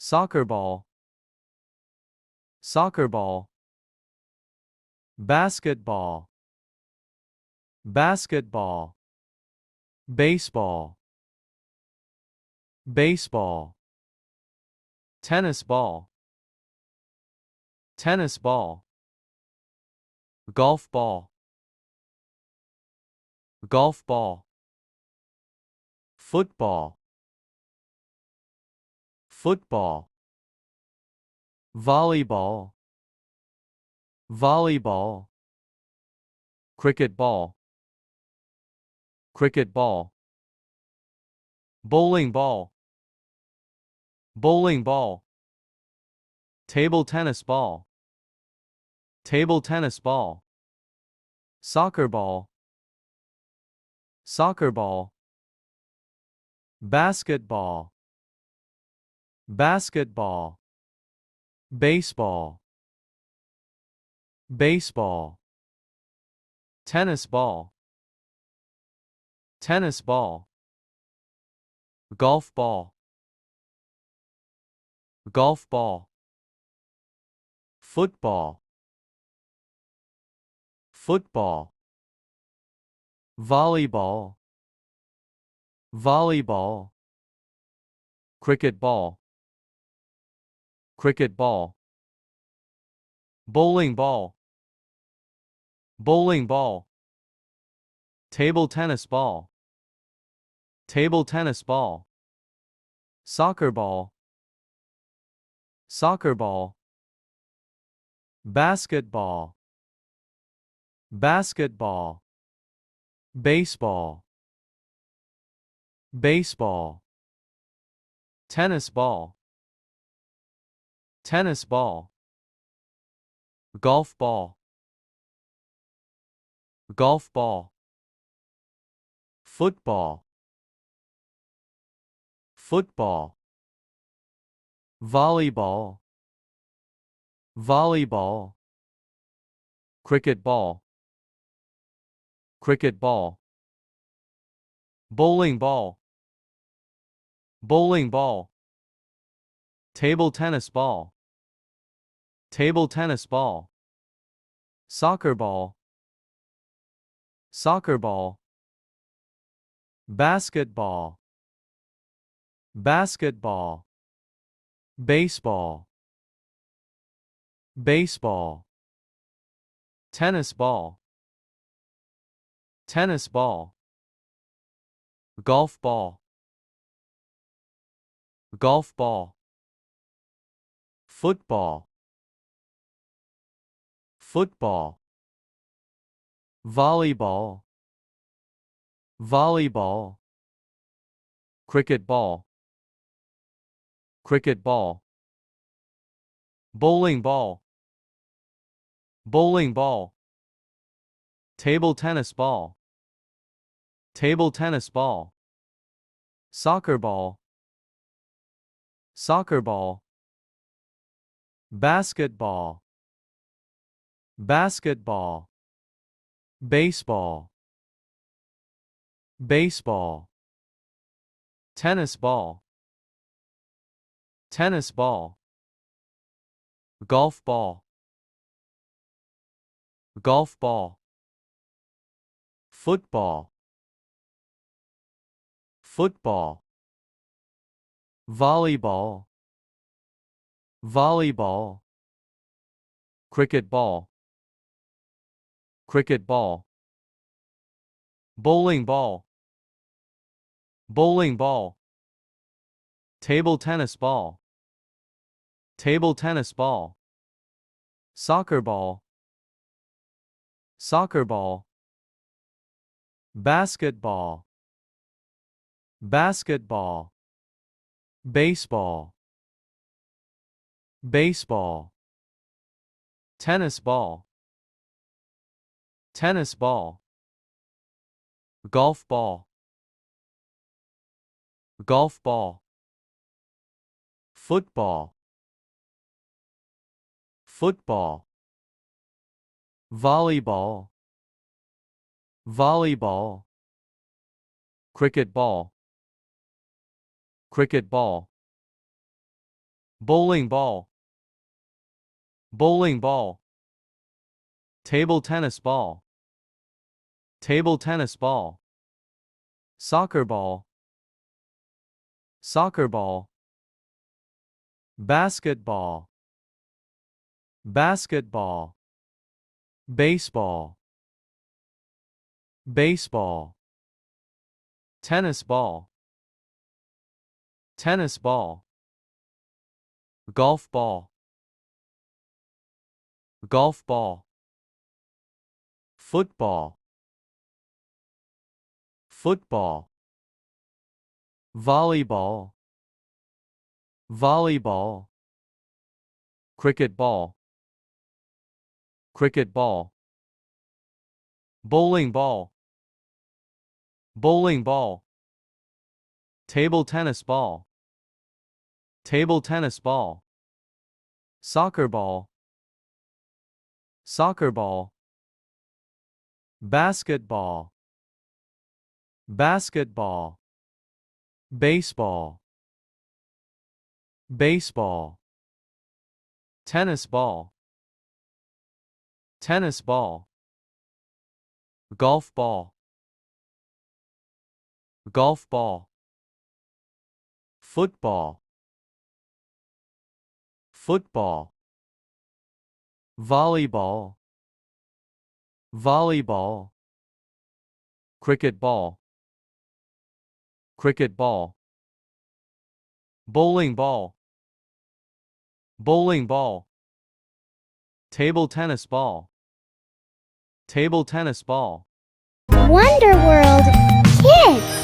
soccer ball, soccer ball, basketball, basketball, baseball, baseball, tennis ball, tennis ball, golf ball, golf ball, football, football, volleyball, volleyball, cricket ball, cricket ball, bowling ball, bowling ball, table tennis ball, table tennis ball, soccer ball, soccer ball, basketball, basketball, baseball, baseball, tennis ball, tennis ball, golf ball, golf ball, football, football, volleyball, volleyball, cricket ball, cricket ball, bowling ball, bowling ball, table tennis ball, table tennis ball, soccer ball, soccer ball, basketball, basketball, baseball, baseball, tennis ball, tennis ball, golf ball, golf ball, football, football, volleyball, volleyball, cricket ball, cricket ball, bowling ball, bowling ball, table tennis ball, table tennis ball, soccer ball, soccer ball, basketball, basketball, baseball, baseball, tennis ball, tennis ball, golf ball, golf ball, football, football, volleyball, volleyball, cricket ball, cricket ball, bowling ball, bowling ball, table tennis ball, table tennis ball, soccer ball, soccer ball, basketball, basketball, baseball, baseball, tennis ball, tennis ball, golf ball, golf ball, football, football, volleyball, volleyball, cricket ball, cricket ball, bowling ball, bowling ball, table tennis ball, table tennis ball, soccer ball, soccer ball, basketball, basketball, baseball, baseball, tennis ball, tennis ball, golf ball, golf ball, football, football, volleyball, volleyball, cricket ball, cricket ball, bowling ball, bowling ball, table tennis ball, table tennis ball, soccer ball, soccer ball, basketball, basketball, baseball, baseball, tennis ball, tennis ball, golf ball, golf ball, football, football, volleyball, volleyball, cricket ball, cricket ball, bowling ball, bowling ball, table tennis ball, table tennis ball, soccer ball, soccer ball, basketball, basketball, baseball, baseball, tennis ball, tennis ball, golf ball, golf ball, football, football, volleyball, volleyball, cricket ball, cricket ball, bowling ball, bowling ball, table tennis ball, table tennis ball. Wonderworld Kids.